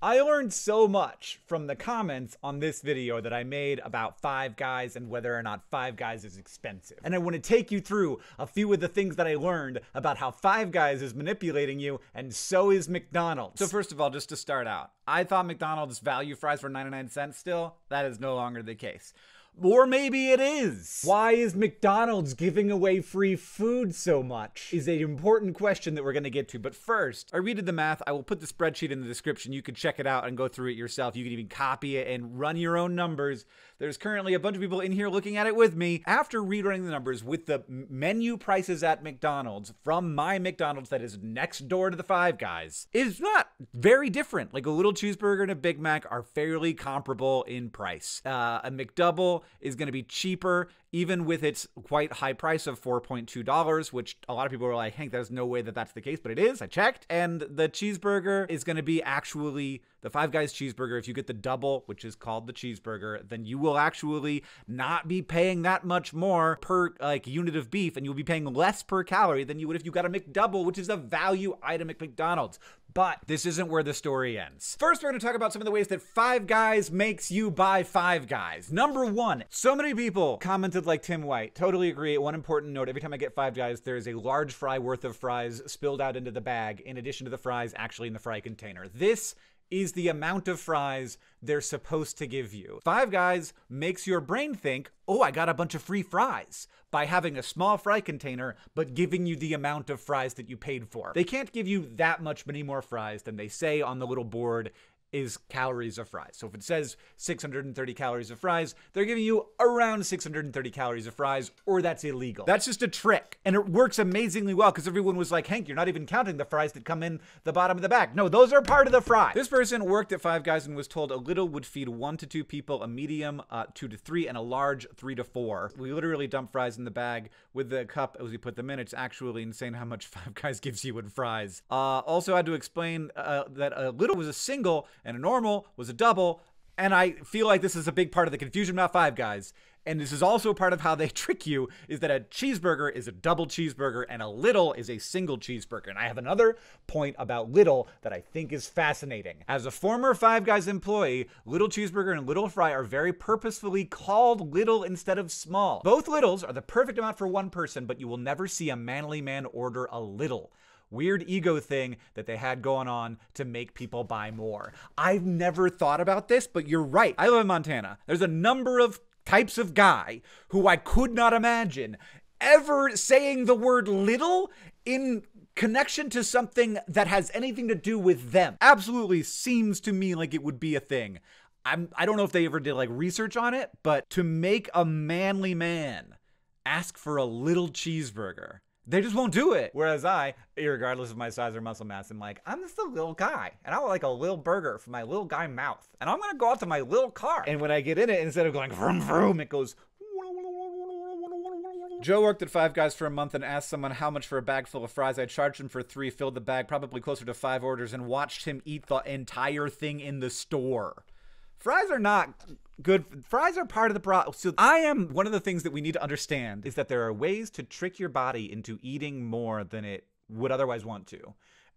I learned so much from the comments on this video that I made about Five Guys and whether or not Five Guys is expensive. And I want to take you through a few of the things that I learned about how Five Guys is manipulating you, and so is McDonald's. So first of all, just to start out, I thought McDonald's value fries were 99 cents still. That is no longer the case. Or maybe it is. Why is McDonald's giving away free food so much? Is an important question that we're going to get to. But first, I redid the math. I will put the spreadsheet in the description. You can check it out and go through it yourself. You can even copy it and run your own numbers. There's currently a bunch of people in here looking at it with me. After rerunning the numbers with the menu prices at McDonald's from my McDonald's that is next door to the Five Guys, it's not very different. Like a little cheeseburger and a Big Mac are fairly comparable in price. A McDouble is going to be cheaper, even with its quite high price of $4.2, which a lot of people are like, Hank, there's no way that that's the case, but it is. I checked. And the cheeseburger is going to be actually the Five Guys cheeseburger. If you get the double, which is called the cheeseburger, then you will actually not be paying that much more per unit of beef, and you'll be paying less per calorie than you would if you got a McDouble, which is a value item at McDonald's. But this isn't where the story ends. First, we're going to talk about some of the ways that Five Guys makes you buy Five Guys. Number one, so many people commented like Tim White. Totally agree. One important note, every time I get Five Guys, there is a large fry worth of fries spilled out into the bag, in addition to the fries actually in the fry container. This is the amount of fries they're supposed to give you. Five Guys makes your brain think, oh, I got a bunch of free fries, by having a small fry container, but giving you the amount of fries that you paid for. They can't give you that much many more fries than they say on the little board is calories of fries. So if it says 630 calories of fries, they're giving you around 630 calories of fries, or that's illegal. That's just a trick. And it works amazingly well because everyone was like, Hank, you're not even counting the fries that come in the bottom of the bag. No, those are part of the fry. This person worked at Five Guys and was told a little would feed 1 to 2 people, a medium 2 to 3, and a large 3 to 4. We literally dump fries in the bag with the cup as we put them in. It's actually insane how much Five Guys gives you in fries. Also had to explain that a little was a single and a normal was a double, and I feel like this is a big part of the confusion about Five Guys, and this is also part of how they trick you, is that a cheeseburger is a double cheeseburger and a little is a single cheeseburger. And I have another point about little that I think is fascinating. As a former Five Guys employee, little cheeseburger and little fry are very purposefully called little instead of small. Both littles are the perfect amount for one person, but you will never see a manly man order a little. Weird ego thing that they had going on to make people buy more. I've never thought about this, but you're right. I live in Montana. There's a number of types of guy who I could not imagine ever saying the word little in connection to something that has anything to do with them. Absolutely seems to me like it would be a thing. I don't know if they ever did like research on it, but to make a manly man ask for a little cheeseburger, they just won't do it. Whereas I, regardless of my size or muscle mass, am like, I'm just a little guy, and I would like a little burger for my little guy mouth, and I'm gonna go out to my little car. And when I get in it, instead of going vroom vroom, it goes. Joe worked at Five Guys for a month and asked someone how much for a bag full of fries. I charged him for 3, filled the bag, probably closer to 5 orders, and watched him eat the entire thing in the store. Fries are not good. Fries are part of the problem. So one of the things that we need to understand is that there are ways to trick your body into eating more than it would otherwise want to.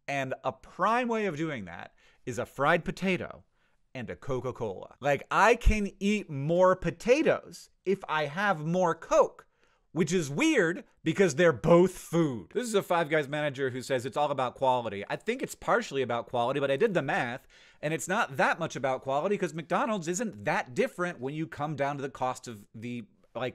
And a prime way of doing that is a fried potato and a Coca-Cola. Like, I can eat more potatoes if I have more Coke, which is weird because they're both food. This is a Five Guys manager who says it's all about quality. I think it's partially about quality, but I did the math, and it's not that much about quality because McDonald's isn't that different when you come down to the cost of the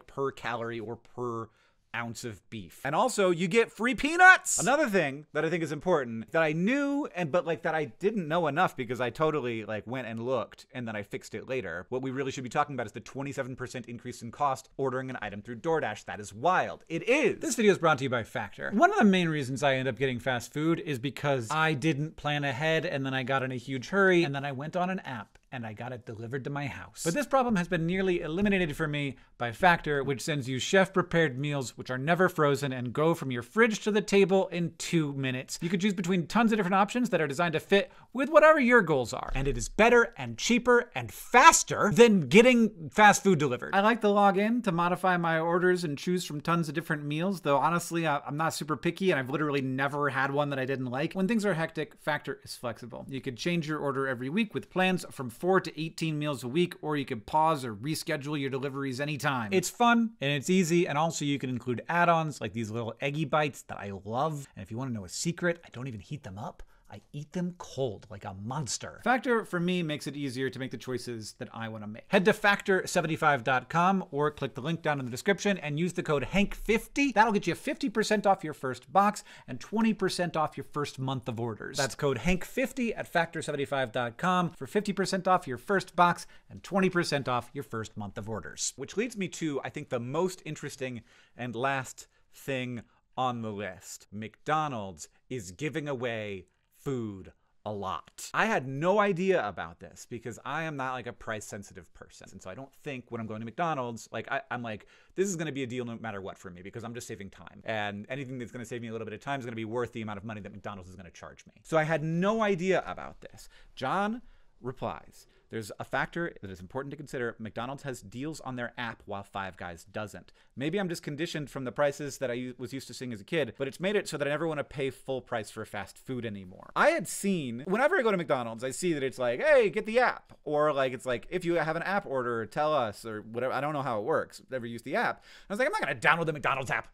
per calorie or per ounce of beef. And also, you get free peanuts. Another thing that I think is important that I knew but that I didn't know enough because I totally went and looked and then I fixed it later. What we really should be talking about is the 27% increase in cost ordering an item through DoorDash. That is wild. It is. This video is brought to you by Factor. One of the main reasons I end up getting fast food is because I didn't plan ahead and then I got in a huge hurry and then I went on an app and I got it delivered to my house. But this problem has been nearly eliminated for me by Factor, which sends you chef-prepared meals which are never frozen and go from your fridge to the table in 2 minutes. You can choose between tons of different options that are designed to fit with whatever your goals are. And it is better and cheaper and faster than getting fast food delivered. I like to log in to modify my orders and choose from tons of different meals, though honestly, I'm not super picky and I've literally never had one that I didn't like. When things are hectic, Factor is flexible. You could change your order every week with plans from 4 to 18 meals a week, or you can pause or reschedule your deliveries anytime. It's fun and it's easy, and also you can include add-ons like these little eggy bites that I love. And if you want to know a secret, I don't even heat them up. I eat them cold like a monster. Factor, for me, makes it easier to make the choices that I want to make. Head to Factor75.com or click the link down in the description and use the code HANK50. That'll get you 50% off your first box and 20% off your first month of orders. That's code HANK50 at Factor75.com for 50% off your first box and 20% off your first month of orders. Which leads me to, I think, the most interesting and last thing on the list. McDonald's is giving away food a lot. I had no idea about this because I am not like a price sensitive person. And so I don't think when I'm going to McDonald's, like I'm like, this is going to be a deal no matter what for me because I'm just saving time. And anything that's going to save me a little bit of time is going to be worth the amount of money that McDonald's is going to charge me. So I had no idea about this. John replies, there's a factor that is important to consider. McDonald's has deals on their app while Five Guys doesn't. Maybe I'm just conditioned from the prices that I was used to seeing as a kid, but it's made it so that I never want to pay full price for fast food anymore. I had seen, whenever I go to McDonald's, I see that it's like, hey, get the app. Or like, it's like, if you have an app order, tell us or whatever. I don't know how it works. I've never used the app. I was like, I'm not going to download the McDonald's app.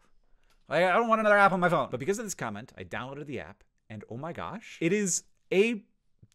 Like, I don't want another app on my phone. But because of this comment, I downloaded the app and oh my gosh, it is a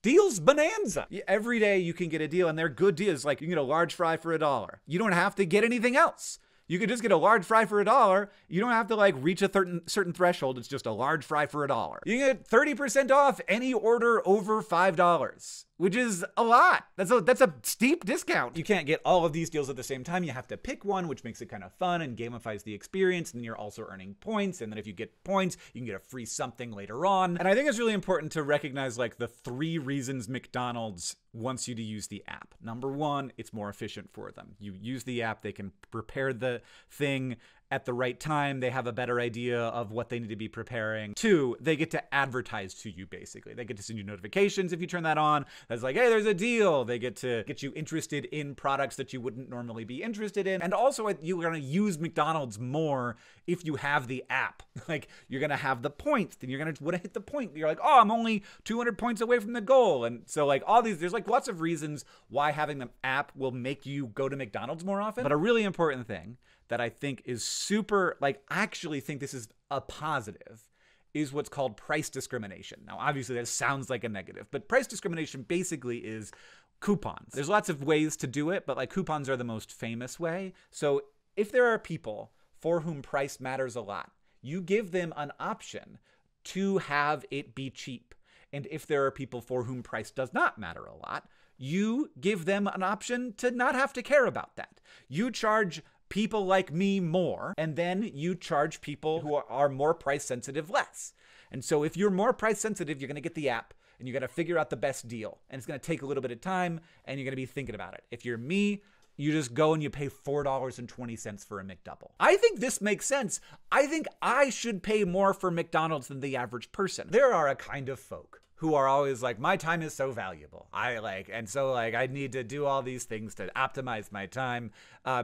deals bonanza. Every day you can get a deal and they're good deals. Like you can get a large fry for $1. You don't have to get anything else. You could just get a large fry for $1. You don't have to like reach a certain threshold. It's just a large fry for $1. You can get 30% off any order over $5, which is a lot. That's a steep discount. You can't get all of these deals at the same time. You have to pick one, which makes it kind of fun and gamifies the experience. And you're also earning points. And then if you get points, you can get a free something later on. And I think it's really important to recognize like the 3 reasons McDonald's wants you to use the app. Number 1, it's more efficient for them. You use the app, they can prepare the thing at the right time. They have a better idea of what they need to be preparing. 2, they get to advertise to you, basically. They get to send you notifications if you turn that on. That's like, hey, there's a deal. They get to get you interested in products that you wouldn't normally be interested in. And also, you're going to use McDonald's more if you have the app. Like, you're going to have the points. Then you're going to want to hit the point. You're like, oh, I'm only 200 points away from the goal. And so, like, all these, there's like lots of reasons why having the app will make you go to McDonald's more often. But a really important thing that I think is super, like, I actually think this is a positive, is what's called price discrimination. Now, obviously, that sounds like a negative, but price discrimination basically is coupons. There's lots of ways to do it, but like coupons are the most famous way. So if there are people for whom price matters a lot, you give them an option to have it be cheap. And if there are people for whom price does not matter a lot, you give them an option to not have to care about that. You charge people like me more, and then you charge people who are more price sensitive less. And so if you're more price sensitive, you're going to get the app and you're going to figure out the best deal. And it's going to take a little bit of time and you're going to be thinking about it. If you're me, you just go and you pay $4.20 for a McDouble. I think this makes sense. I think I should pay more for McDonald's than the average person. There are a kind of folk who are always like, my time is so valuable. I need to do all these things to optimize my time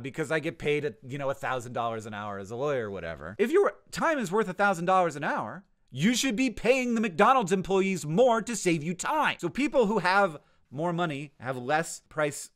because I get paid at, $1,000 an hour as a lawyer or whatever. If your time is worth $1,000 an hour, you should be paying the McDonald's employees more to save you time. So people who have more money, have less price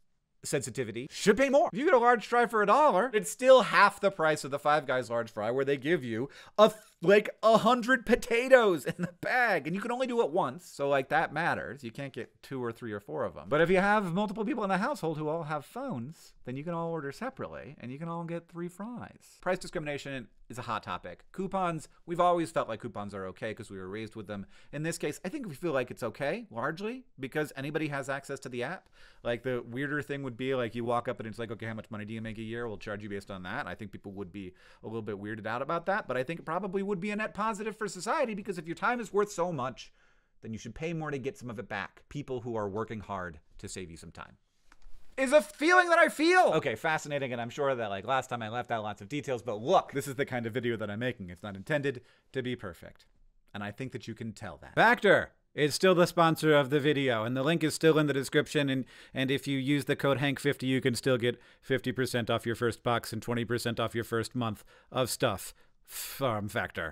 sensitivity, should pay more. If you get a large fry for $1, it's still half the price of the Five Guys large fry, where they give you 100 potatoes in the bag, and you can only do it once, so like that matters. You can't get 2 or 3 or 4 of them. But if you have multiple people in the household who all have phones, then you can all order separately and you can all get 3 fries. Price discrimination is a hot topic. Coupons, we've always felt like coupons are okay because we were raised with them. In this case, I think we feel like it's okay, largely, because anybody has access to the app. Like, the weirder thing would be like you walk up and it's like, okay, how much money do you make a year? We'll charge you based on that. I think people would be a little bit weirded out about that, but I think it probably would be a net positive for society, because if your time is worth so much, then you should pay more to get some of it back. People who are working hard to save you some time. Is a feeling that I feel. Okay, fascinating, and I'm sure that like last time I left out lots of details, but look, this is the kind of video that I'm making. It's not intended to be perfect. And I think that you can tell that. Factor is still the sponsor of the video, and the link is still in the description, and if you use the code HANK50, you can still get 50% off your first box and 20% off your first month of stuff from Factor.